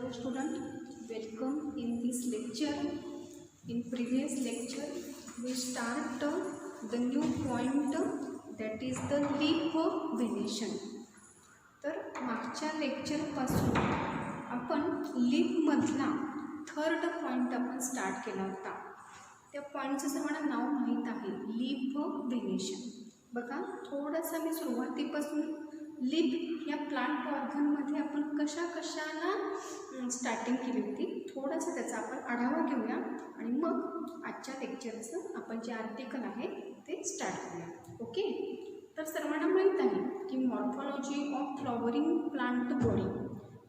Hello student, welcome in this lecture. In previous lecture we start the new point that is the leaf venation. तर मागच्या lecture पासून आपण leaf मधला third point आपण start केला होता. त्या पॉइंटचं सर्वांना नाव माहीत आहे, लीफ व्हेनेशन. बघा थोडंसं मी सुरुवातीपासून लीफ या प्लांट ऑर्गनमध्ये आपण कशाला स्टार्टिंग केली होती, थोडासा त्याचा आपण आढावा घेऊया आणि मग आजच्या लेक्चरचं आपण जे आर्टिकल आहे ते स्टार्ट करूया. ओके, तर सर्वांना माहीत आहे की morphology of flowering plant body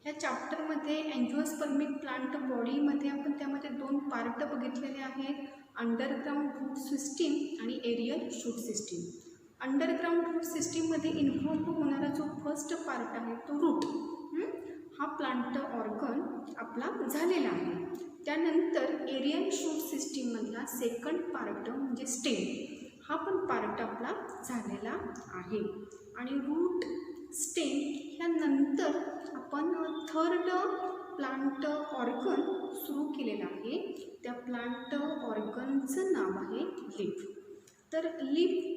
ह्या चॅप्टरमध्ये अँजिओस्पर्मिक प्लांट बॉडीमध्ये आपण त्यामध्ये दोन पार्ट बघितलेले आहेत, अंडरग्राउंड रूट सिस्टीम आणि aerial shoot system. Underground root सिस्टीममध्ये इन्व्हॉल्व होणारा जो फर्स्ट पार्ट आहे तो रूट, हा प्लांट ऑर्गन आपला झालेला आहे. त्यानंतर एरियल शूट सिस्टीममधला सेकंड पार्ट म्हणजे स्टेम, हा पण पार्ट आपला झालेला आहे. आणि रूट स्टेम ह्यानंतर आपण थर्ड प्लांट ऑर्गन सुरू केलेलं आहे. त्या प्लांट ऑर्गनचं नाव आहे लीफ. तर लीफ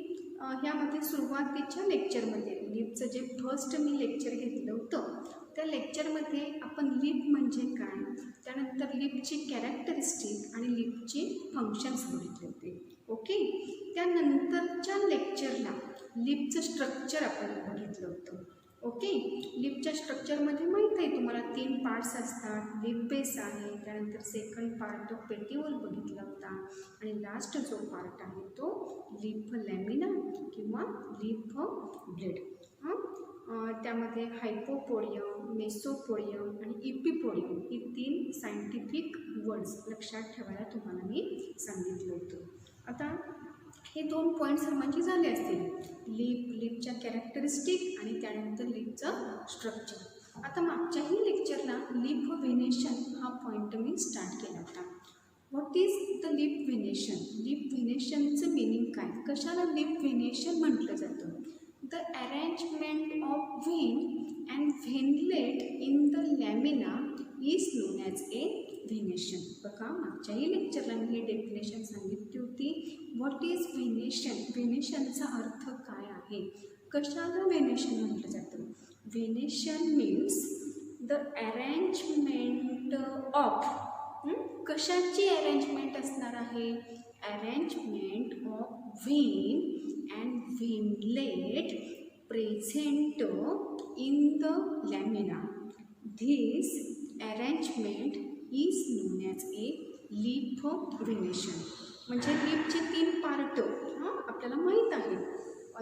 ह्यामध्ये सुरुवातीच्या लेक्चरमध्ये लीफचं जे फर्स्ट मी लेक्चर घेतलं होतं त्या लेक्चरमध्ये आपण लीफ म्हणजे काय, त्यानंतर लीफची कॅरेक्टरिस्टिक आणि लीफचे फंक्शन्स बघितले होते. ओके, त्यानंतरच्या लेक्चरला लीफचं स्ट्रक्चर आपण बघितलं होतं. ओके, लीफच्या स्ट्रक्चरमध्ये माहीत आहे तुम्हाला 3 पार्ट्स असतात. लीफ बेस आहे, त्यानंतर सेकंड पार्ट पेटिओल बघितला होता आणि लास्ट जो पार्ट आहे तो लीफ लॅमिना किंवा लीफ ब्लेड. त्यामध्ये हायपोपोडियम, मेसोपोडियम आणि इपिपोडियम ही 3 सायंटिफिक वर्ड्स लक्षात ठेवायला तुम्हाला मी सांगितलं होतं. आता हे 2 पॉईंट सर्वांची झाले असतील, लीफच्या कॅरेक्टरिस्टिक आणि त्यानंतर लीफचं स्ट्रक्चर. आता मागच्याही लेक्चरला लीफ व्हेनेशन हा पॉईंट मी स्टार्ट केला होता. What is the leaf venation? Leaf व्हेनेशनचं मिनिंग काय, कशाला लीफ व्हेनेशन म्हटलं जातं? The arrangement of vein and veinlet in the lamina is known as a venation. बघा मागच्याही लेक्चरला मी ही डेफिनेशन सांगितली होती. What is venation? व्हेनेशनचा अर्थ काय आहे, कशाला व्हेनेशन म्हटलं जातं? Venation means the arrangement of, कशाची अरेंजमेंट असणार आहे? Arrangement of vein and veinlet present in the lamina. This arrangement is known as a leaf venation. म्हणजे लीफचे 3 पार्ट आपल्याला माहीत आहे.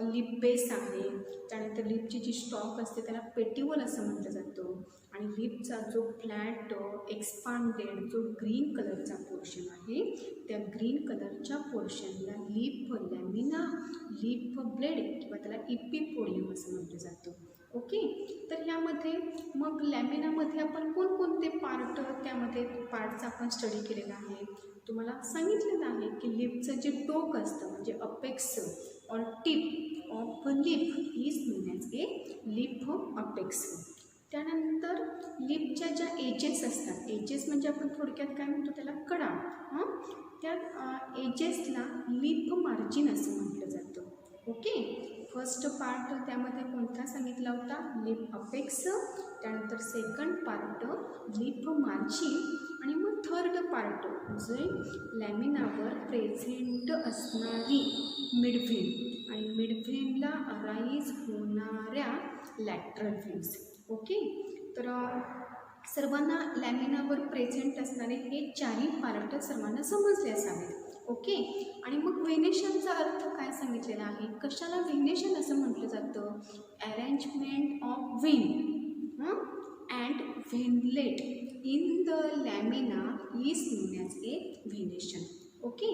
लीफ बेस आहे, त्यानंतर लीफची जी स्टॉक असते त्याला पेटिओल असं म्हटलं जातं आणि लीफचा जो फ्लॅट एक्सपांडेड जो ग्रीन कलरचा पोर्शन आहे त्या ग्रीन कलरच्या पोर्शनला लीफ लॅमिना, लीफ ब्लेड किंवा त्याला इपिपोडियम असं म्हटलं जातं. ओके, तर ह्यामध्ये मग लॅमिनामध्ये आपण कोणकोणते पार्ट, त्यामध्ये पार्टचा आपण स्टडी केलेला आहे. तुम्हाला सांगितलेलं आहे की लीफचं जे टोक असतं म्हणजे apex or tip of leaf is known as a leaf apex. त्यानंतर लीफच्या ज्या एजेस असतात, एजेस म्हणजे आपण थोडक्यात काय म्हणतो त्याला कडा, त्या एजेसला लीफ मार्जिन असं म्हटलं जातं. ओके, फर्स्ट पार्ट त्यामध्ये कोणता सांगितला होता? Leaf apex. त्यानंतर सेकंड पार्ट लीफ मार्जिन आणि मग थर्ड पार्ट जे लॅमिनावर प्रेझेंट असणारी मिडव्हेन आणि मिडव्हेनला अराईज होणाऱ्या लॅटरल व्हेन्स. ओके, तर सर्वांना लॅमिनावर प्रेझेंट असणारे हे 4ही पार्ट सर्वांना समजले असावेत. ओके, आणि मग व्हेनेशनचा अर्थ काय सांगितलेला आहे, कशाला व्हेनेशन असं म्हटलं जातं? Arrangement of vein and veinlet in the lamina is known as a venation. Okay,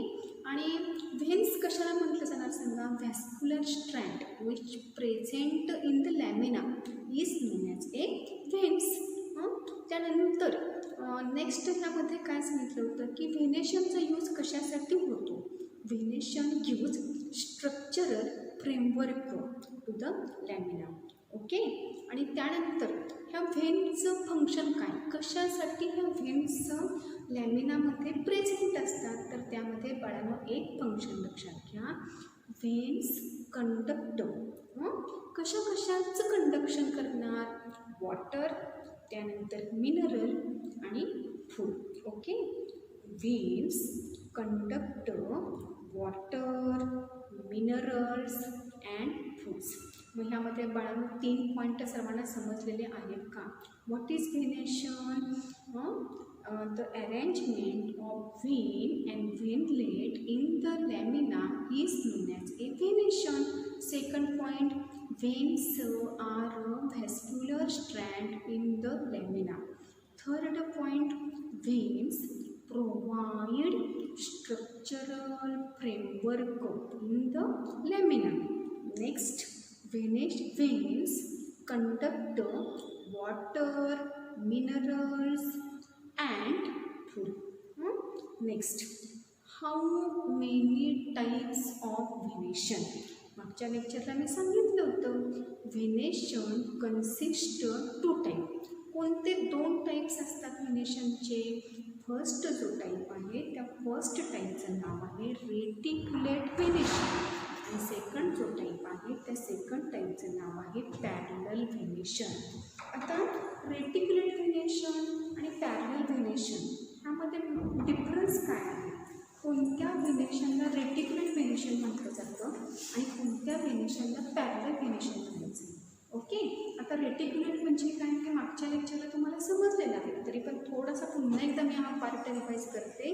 आणि व्हेन्स कशाला म्हटलं जाणार सांगा? Vascular strand which present in the lamina is known as a veins. त्यानंतर नेक्स्ट ह्यामध्ये काय सांगितलं होतं की व्हेनेशनचा यूज कशासाठी होतो? Venation use structural framework to the lamina. Okay, आणि त्यानंतर ह्या व्हेनचं फंक्शन काय, कशासाठी ह्या व्हेन्स लॅमिनामध्ये प्रेझेंट असतात, तर त्यामध्ये बाळांनो एक फंक्शन लक्षात घ्या, व्हेन्स कंडक्ट कशा कशाचं कंडक्शन करणार, वॉटर, त्यानंतर मिनरल आणि food. Okay, व्हेन्स conduct water, minerals and foods. मग ह्यामध्ये बाळांनो 3 पॉईंट सर्वांना समजलेले आहेत का. What is venation, the arrangement of vein and veinlet in the lamina is known as a venation. Second point, veins are a vascular strand in the lamina. Third point, veins provide structural framework in the lamina. Next, veins conduct water, minerals and food. Next, how many types of venation. मागच्या लेक्चरला मी सांगितलं होतं, venation consist 2 type. कोणते 2 types असतात व्हेनेशनचे. First जो type आहे त्या first टाईपचं नाव आहे रेटिक्युलेट व्हेनेशन आणि सेकंड जो टाईप आहे त्या सेकंड टाईपचं नाव आहे पॅरलल व्हेनेशन. आता रेटिक्युलेट व्हेनेशन आणि पॅरलल व्हेनेशन ह्यामध्ये डिफरन्स काय आहे. कोणत्या व्हेनेशनला रेटिक्युलेट व्हेनेशन म्हटलं जातं आणि कोणत्या व्हेनेशनला पॅरलल व्हेनेशन म्हणायचं. ओके, आता रेटिक्युलेट म्हणजे काय हे मागच्या लेक्चरला तुम्हाला समजलेलं आहे, तरी पण थोडासा पुन्हा एकदा मी हा पार्ट रिवाइज करते.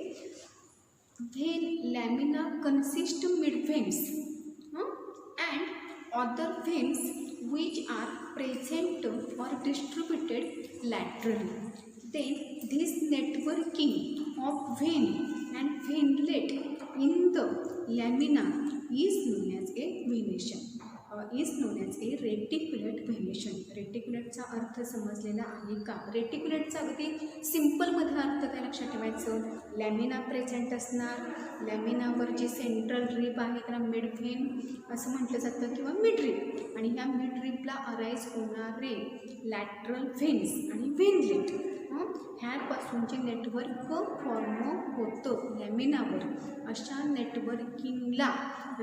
When lamina consist mid व्हेन्स and other veins which are present or distributed laterally. Then this networking of vein and veinlet in the lamina is known as a venation. is known as a reticulate venation. रेटिक्युलेटचा अर्थ समजलेला आहे का. रेटिक्युलेटचा अगदी सिम्पलमध्ये अर्थ काय लक्षात ठेवायचं. Lamina present असणार, लॅमिनावर जे सेंट्रल रिप आहे त्याला मिड व्हेन असं म्हटलं जातं किंवा मिड रिप, आणि ह्या मिड रिपला अराईज होणारे लॅटरल व्हेन्स आणि व्हेनलेट ह्यापासून जे नेटवर्क फॉर्म होतं लॅमिनावर, अशा नेटवर्किंगला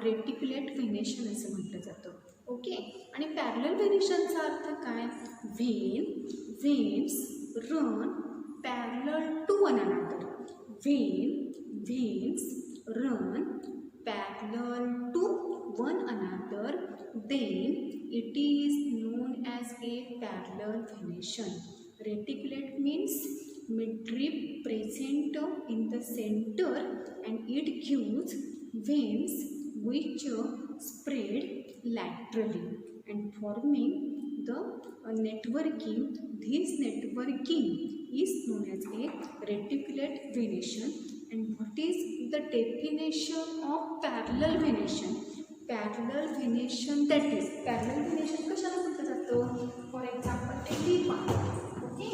रेटिक्युलेट व्हेनेशन असं म्हटलं जातं. ओके, आणि पॅरलल व्हेनेशनचा अर्थ काय. Veins run parallel to one another. Veins run parallel to one another, then it is known as a parallel venation. Reticulate means midrib present in the center and it gives veins which spread laterally and forming the networking. This networking is known as a reticulate venation. And what is the definition of parallel venation? Parallel venation, that is parallel venation कशाला म्हटलं जातं. For example ते leaf आहे. ओके,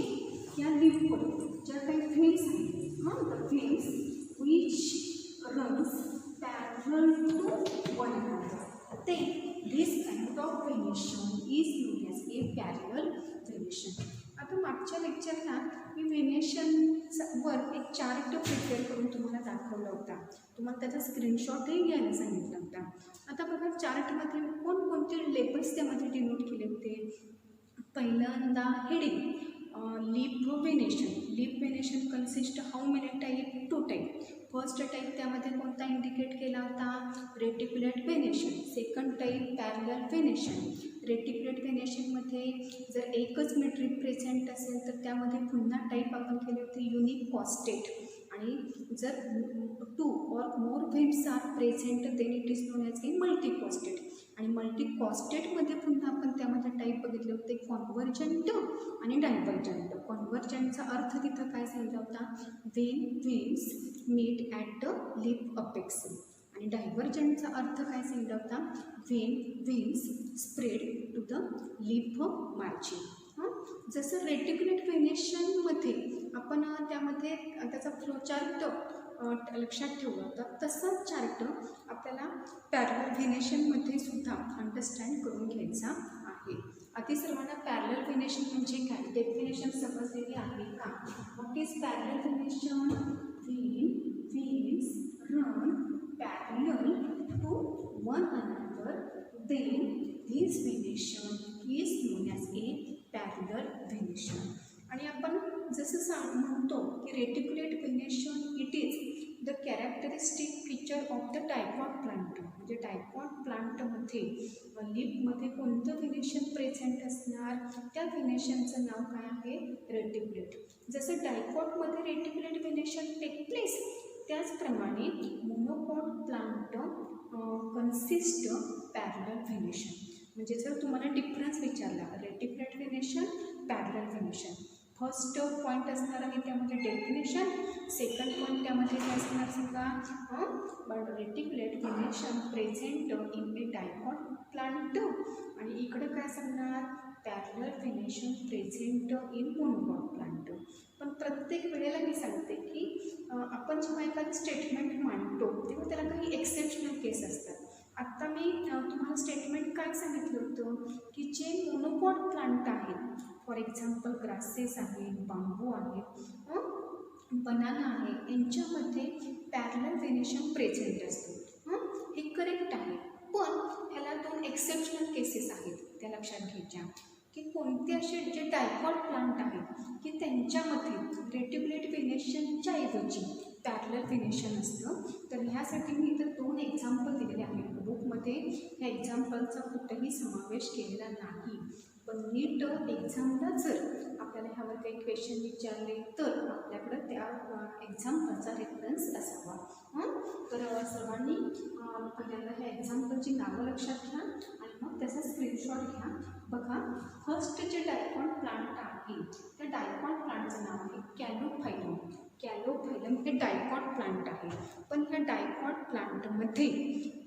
या लिपवर ज्या काही व्हेन्स आहेत, the veins which runs parallel to one another, ते this kind of venation is known as a parallel venation. आता मागच्या लेक्चरला मी व्हेनेशनवर एक चार्ट प्रिपेअर करून तुम्हाला दाखवला होता, तुम्हाला त्याचा स्क्रीनशॉटही घ्यायला सांगितला होता. आता बघा चार्टमध्ये कोणकोणते लेबल्स त्यामध्ये डिनोट केले होते. पहिल्यांदा heading leaf venation. Leaf venation consist how many type, 2 type. First type त्यामध्ये कोणता इंडिकेट केला होता, reticulate venation. Second type parallel venation. Reticulate व्हेनेशनमध्ये जर एकच मिडरिप प्रेझेंट असेल तर त्यामध्ये पुन्हा टाईप आपण केले होते युनिक कॉस्टेट, आणि जर 2 or more veins are present then it is known as a multi costate. आणि मल्टी कॉस्टेटमध्ये पुन्हा आपण त्यामध्ये टाईप बघितले होते कॉन्व्हर्जंट आणि डायव्हर्जंट. कॉन्व्हर्जंटचा अर्थ तिथं काय सांगितला होता, veins meet at the leaf apex. आणि डायव्हर्जंटचा अर्थ काय सांगितला होता, veins spread to the leaf margin. जसं रेटिक्युलेट व्हेनेशनमध्ये आपण त्यामध्ये त्याचा फ्लोचार्ट लक्षात ठेवला होता, तसाच चार्ट आपल्याला पॅरलल व्हेनेशनमध्ये सुद्धा अंडरस्टँड करून घ्यायचा आहे. आधी सर्वांना पॅरलल व्हेनेशन म्हणजे काय डेफिनेशन समजलेली आहे का? What is parallel venation? When veins run parallel to one another then this venation is known as a parallel venation. आणि आपण जसं म्हणतो की reticulate venation it is the characteristic feature of the dicot plant. म्हणजे dicot प्लांटमध्ये लीफमध्ये कोणतं venation present असणार, त्या व्हेनेशनचं नाव काय आहे? रेटिक्युलेट. जसं डायकॉटमध्ये रेटिक्युलेट व्हेनेशन टेक प्लेस, त्याचप्रमाणे monocot plant consist parallel venation. म्हणजे जर तुम्हाला डिफरन्स विचारला reticulate venation parallel venation, first point असणार आहे त्यामध्ये डेफिनेशन, सेकंड पॉईंट त्यामध्ये काय असणार सांगा? Reticulate venation present in A dicot plant, आणि इकडं काय सांगणार? Parallel venation present in monocot plant. पण प्रत्येक वेळेला मी सांगते की आपण जेव्हा एखादं स्टेटमेंट मांडतो तेव्हा त्याला काही एक्सेप्शनल केस असतात. आत्ता मी तुम्हाला स्टेटमेंट काय सांगितलं होतं की जे मोनोकॉट प्लांट आहेत, फॉर एक्झाम्पल ग्रासेस आहेत, बांबू आहेत, बनाना आहे, यांच्यामध्ये पॅरलल व्हेनेशन प्रेझेंट असतो. हे करेक्ट आहे, पण ह्याला 2 एक्सेप्शनल केसेस आहेत, त्या लक्षात घ्यायच्या की कोणते असे जे डायकॉट प्लांट आहेत की त्यांच्यामध्ये रेटिक्युलेट व्हेनेशनच्या ऐवजी पॅरलल व्हेनेशन असतं. तर ह्यासाठी मी इथं 2 एक्झाम्पल दिलेले आहेत बुकमध्ये. ह्या एक्झाम्पलचा कुठंही समावेश केलेला नाही, पण नीट एक्झामला जर आपल्याला ह्यावर काही क्वेश्चन विचारले तर आपल्याकडं त्या एक्झाम्पलचा रेफरन्स असावा. तर सर्वांनी पहिल्यांदा ह्या एक्झाम्पलची नावं लक्षात घ्या आणि मग त्याचा स्क्रीनशॉट घ्या. बघा, फर्स्ट जे डायकॉट प्लांट आहे त्या डायकॉट प्लांटचं नाव आहे कॅलोफायलम. कॅलोफायलम हे डायकॉट प्लांट आहे, पण ह्या डायकॉट प्लांटमध्ये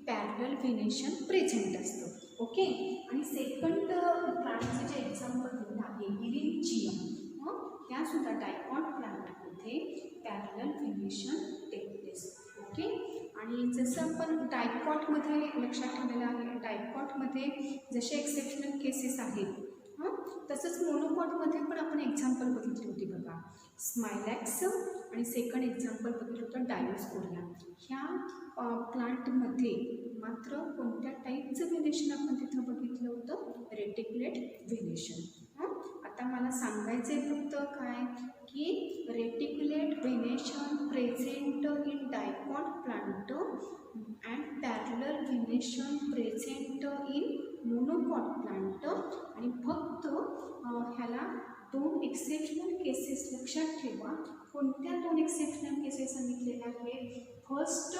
पॅरलल व्हेनेशन प्रेझेंट असतं. ओके. आणि सेकंड प्लांटचं जे एक्झाम्पल दिलं आहे इरिंजियम, त्यासुद्धा डायकॉट प्लांटमध्ये parallel venation take place. Okay. आणि जसं आपण डायकॉटमध्ये लक्षात ठेवलेलं आहे, डायकॉटमध्ये जसे एक्सेप्शनल केसेस आहेत तसंच मोनोकॉटमध्ये पण आपण एक्झाम्पल बघितली होती बघा, स्मायलॅक्स, आणि सेकंड एक्झाम्पल बघितलं होतं डायोस्कोरिया. ह्या प्लांटमध्ये मात्र कोणत्या टाईपचं व्हेनेशन आपण तिथं बघितलं होतं? Reticulate venation. आता मला सांगायचं आहे फक्त काय की reticulate venation present in dicot plant and parallel venation present in monocot plant. आणि फक्त ह्याला 2 एक्सेप्शनल केसेस लक्षात ठेवा. कोणत्या 2 एक्सेप्शनल केसेस सांगितलेल्या आहेत? फर्स्ट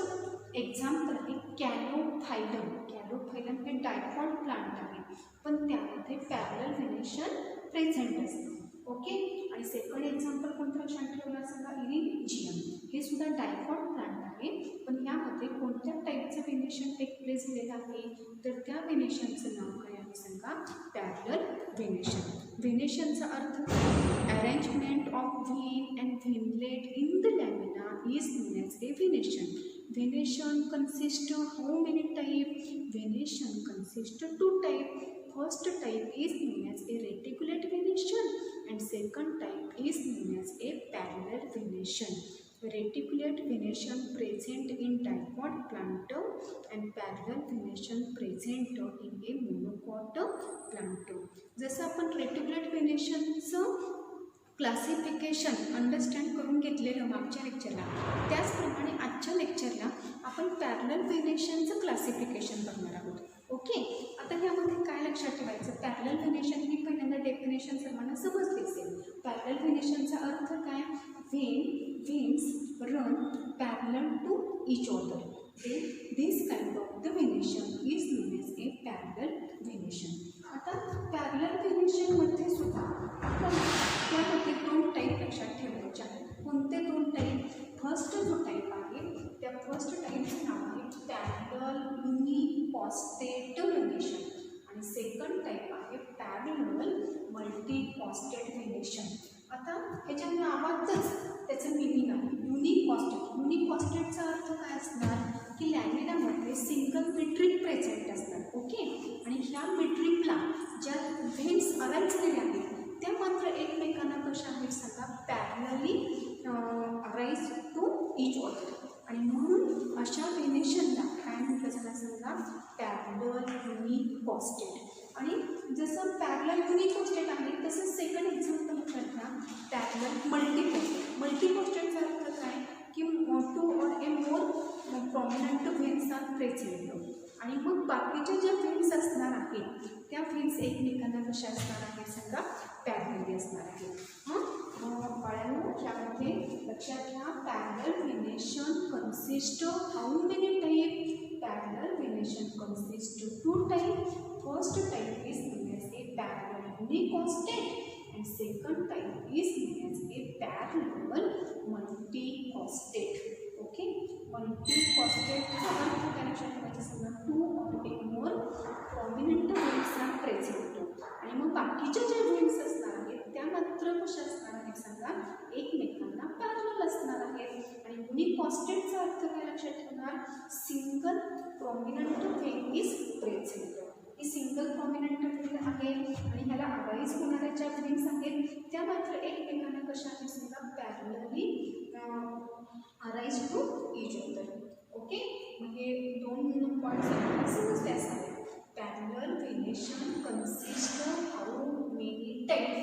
एक्झाम्पल आहे कॅलोफायलम. कॅलोफायलम हे डायकॉट प्लांट आहे, पण त्यामध्ये पॅरलल व्हेनेशन प्रेझेंट असतं. ओके. आणि सेकंड एक्झाम्पल कोणतं लक्षात ठेवलं सांगा? इरिंजियम. हे सुद्धा डायकॉट प्लांट आहे, पण यामध्ये कोणत्या टाईपचं व्हेनेशन टेक प्लेस झालेलं आहे? तर त्या व्हेनेशनचं नाव काय आहे सांगा? Parallel venation. व्हेनेशनचा अर्थ arrangement of vein and veinlet in the lamina is known as a venation. Venation consist how many type? Venation consist 2 type. First type is known as a reticulate venation and second type is known as a parallel venation. Reticulate venation present in dicot plant and parallel venation present in a monocot plant. जसं आपण reticulate व्हेनेशनचं classification understand करून घेतलेलं मागच्या लेक्चरला, त्याचप्रमाणे आजच्या लेक्चरला आपण parallel व्हेनेशनचं classification बघणार आहोत. ओके. आता ह्यामध्ये काय लक्षात ठेवायचं? पॅरलल व्हेनेशन ही पहिल्यांदा डेफिनेशन सर्वांना समजली असेल. पॅरलल व्हेनेशनचा अर्थ काय? Veins run parallel to each other. This kind of the venation is known as a parallel venation. आता पॅरलल व्हेनेशनमध्ये सुद्धा आपण त्यामध्ये 2 टाईप लक्षात ठेवायचे आहेत. कोणते 2 टाईप? फर्स्ट जो टाईप आहे त्या फर्स्ट टाईपचं नाव आहे पॅरलल युनिफॉस्फेट व्हेनेशन आणि सेकंड टाईप आहे पॅरलल मल्टीफॉस्फेट व्हेनेशन. आता ह्याच्या नावातच त्याचं मिनिंग आहे युनिफॉस्फेट. युनिफॉस्फेटचा अर्थ काय असणार की लॅमिनामध्ये सिंगल मेट्रिक प्रेझेंट असतात. ओके. आणि ह्या मेट्रिकला ज्या व्हेन्स अराईज झालेल्या आहेत त्या मात्र एकमेकांना कशा आहेत सांगा, parallelly arise to each other. आणि म्हणून अशा व्हेनेशनला काय म्हटलं झालं सांगा, पॅरलल युनिकॉस्टेट. आणि जसं पॅरलल युनिकॉस्टेट आहे तसं सेकंड एक्झाम्पल लक्षात घ्या, पॅरलल मल्टीकॉस्टेट. मल्टीकॉस्टेटचा अर्थ काय की 2 or more prominent veins are present. आणि मग बाकीच्या ज्या व्हेन्स असणार आहेत त्या व्हेन्स एकमेकांना कशा असणार आहेत सांगा, पॅरलली असणार आहेत. बाळांनो यामध्ये लक्षात घ्या, parallel venation consist how many type, parallel venation consist 2 type. First type is known as a parallel unicostate and second type is known as a parallel multicostate. Okay, multicostate चा अर्थ काय लक्षात ठेवायचा सांगा, 2 or more prominent veins are present. आणि मग बाकीच्या ज्या व्हेन्स असणार आहेत त्या मात्र कशा असणार आहेत सांगा, एकमेकांना पॅरलल असणार आहेत. आणि युनिकॉस्टेटचा अर्थ काय लक्षात ठेवणार, single prominent when is present. He single prominent when आहे आणि ह्याला अराईज होणाऱ्या ज्या व्हेन्स आहेत त्या मात्र एकमेकांना कशा आहेत सांगा, parallelly arise to each other. Okay, म्हणजे 2 पॉईंट्स आपल्याला समजले असावे. Parallel venation consist how many type,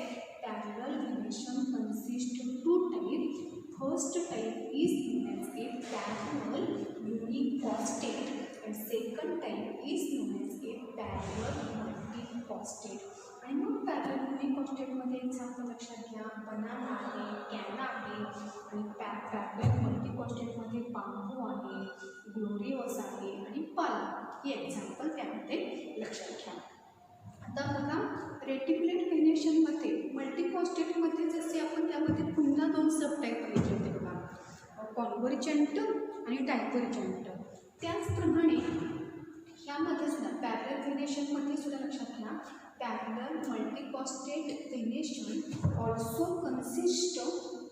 parallel venation consist 2 type. First type is known as a parallel unicostate and second type is known as a parallel multicostate. आणि मग parallel युनिकॉस्टेटमध्ये example लक्षात घ्या, banana आहे, कॅना आहे. आणि पॅरलल मल्टीकॉस्टेटमध्ये बांबू आहे, ग्लोरिओस आहे आणि पाला. हे एक्झाम्पल त्यामध्ये लक्षात घ्या. आता बघा, रेटिक्युलेट व्हेनेशनमध्ये मल्टीकॉस्टेटमध्ये जसे आपण त्यामध्ये पुन्हा 2 सब टाईप पाहिजे होते बघा, कॉन्व्हर्जंट आणि डायव्हर्जंट. त्याचप्रमाणे ह्यामध्ये सुद्धा पॅरलल व्हेनेशनमध्ये सुद्धा लक्षात घ्या, parallel multicostate venation also consist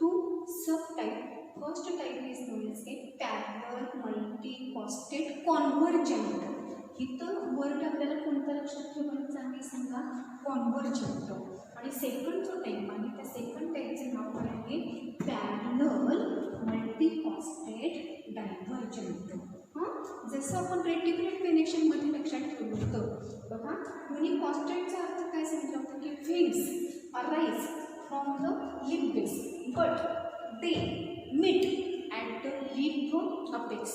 2 sub type. First type is known as a parallel multicostate convergent. इथं वर्ड आपल्याला कोणता लक्षात ठेवायचं आहे सांगा, कॉन्व्हर्जंट. आणि सेकंड जो टाईप आहे त्या सेकंड टाईपचे नाव काय आहे, पॅरलल मल्टीकॉस्टेट डायव्हर्जंट. जसं आपण रेटिक्युलेट व्हेनेशनमध्ये लक्षात ठेवलं होतं बघा, युनिकॉस्टेटचा अर्थ काय सांगितलं होतं की veins arise from the leaf base but they meet at the leaf apex.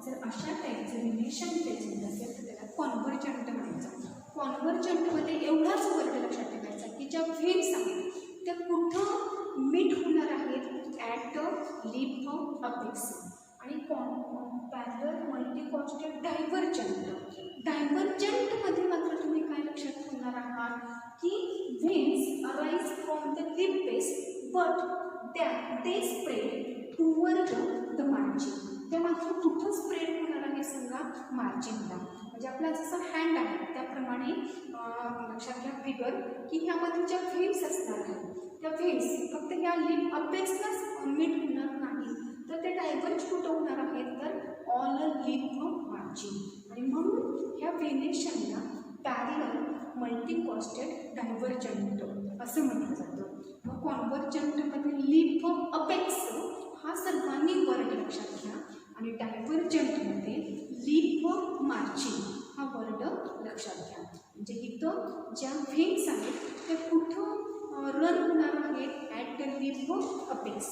जर अशा टाईपचं व्हेनेशन प्रेझेंट असेल तर त्याला कॉन्व्हर्जंट म्हणायचं. कॉन्व्हर्जंटमध्ये एवढाच वर्ड लक्षात ठेवायचा की ज्या व्हेन्स आहेत त्या कुठं मीट होणार आहेत, ॲट द लिप अपेक्स. आणि पॅरलल मल्टीकॉस्टेट डायव्हर्जंट. डायव्हर्जंटमध्ये मात्र तुम्ही काय लक्षात ठेवणार आहात की veins arise from the leaf base but they spread toward the margin. ते मात्र कुठं स्प्रेड होणार आहे सांगा, मार्जिनला. म्हणजे आपला जसं हँड आहे त्याप्रमाणे लक्षात घ्या फिगर की ह्यामध्ये ज्या व्हेन्स असणार आहेत त्या व्हेन्स फक्त ह्या लिप अपेक्सलाच मीट होणार नाही, तर ते डायव्हर्ज कुठं होणार आहेत तर ऑल लिप मार्जिन. आणि म्हणून ह्या व्हेनेशनला पॅरलल मल्टीकॉस्टेट डायव्हर्जंट असं म्हटलं जातं. मग कॉन्व्हर्जंटमध्ये लिप अपेक्स हा सर्वांनी वर्ड लक्षात घ्या आणि डायव्हर्जंटमध्ये लिप मार्जिन हा वर्ड लक्षात घ्या. म्हणजे इथं ज्या व्हेन्स आहेत त्या कुठं रन होणार आहेत, ॲट द लिप अपेक्स.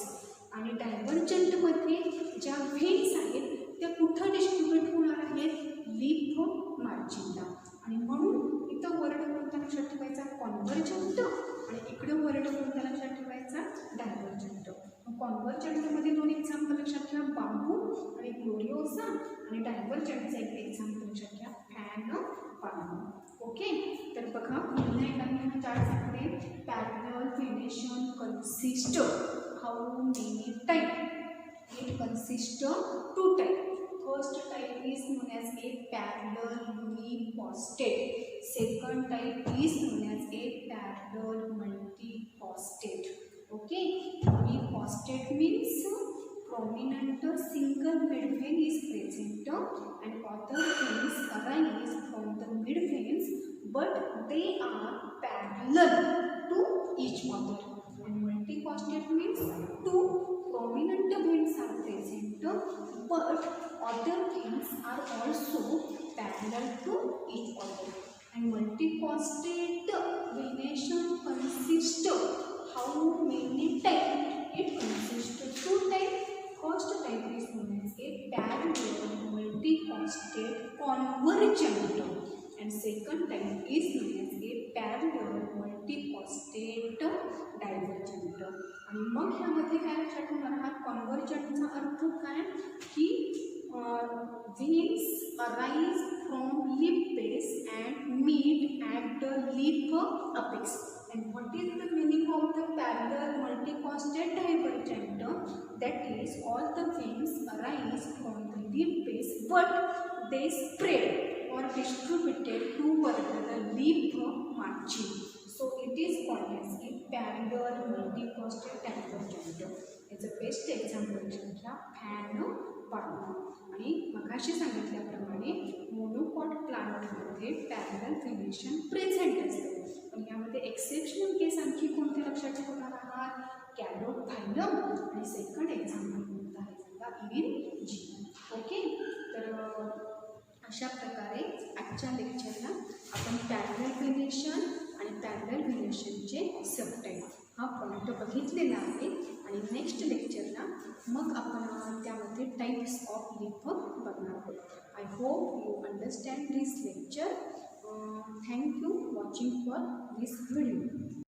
आणि डायव्हर्जंटमध्ये ज्या व्हेन्स आहेत त्या कुठं डिस्ट्रीब्यूट होणार आहेत, लिप मार्जिनला. आणि म्हणून इथं वर्ड कोणता लक्षात ठेवायचा, कॉन्व्हर्जंट. आणि इकडं वर्ड कोणता लक्षात ठेवायचा, डायव्हर्जंट. कॉन्व्हर्जंटमध्ये 2 एक्झाम्पल लक्षात घ्या, बांबू आणि ग्लोरिओसा. आणि डायव्हर्जंटचं एक एक्झाम्पल लक्षात घ्या, फॅन पाम. ओके, तर बघा पुन्हा एकदा मी चार्टमध्ये parallel venation consist how many type. It consist 2 type. First type is known as a parallel unicostate. Second type is known as a parallel multicostate. Okay, unicostate means prominent single midvein is present and other veins arise from the midveins but they are parallel to each other. And multicostate means two prominent veins are present, but other veins are also parallel to each other. And multicostate venation consists how many types? It consists of two types. First type is known as a parallel multicostate convergent, and second type is known as a parallel multicostate divergent. आणि मग ह्यामध्ये काय लक्षात ठेवणार आहात? कॉन्व्हर्जंटचा अर्थ काय की veins arise from lip base and meet at the lip apex. And what is the meaning of the parallel multicostate divergent? That is, all the veins arise from the lip base, but they spread or distributed toward the lip margin. So it is called as a parallel multicostate divergent. It's a best example घ्या fan पाळणा. आणि मगाशी सांगितल्याप्रमाणे monocot प्लांटमध्ये parallel venation present असते. पण यामध्ये exceptional केस आणखी कोणते लक्षात ठेवणार आहात? कॅलोफायलम आणि सेकंड एक्झाम्पल कोणतं आहे सांगा? इरिन जी. ओके, तर अशा प्रकारे आजच्या लेक्चरला आपण पॅरलल व्हेनेशन आणि पॅरलल व्हेनेशनचे सबटाईप हा पॉईंट बघितलेला आहे. आणि नेक्स्ट लेक्चरला मग आपण त्यामध्ये टाइप्स ऑफ लिप बघणार आहोत. I hope you understand this lecture. Thank you watching for this video.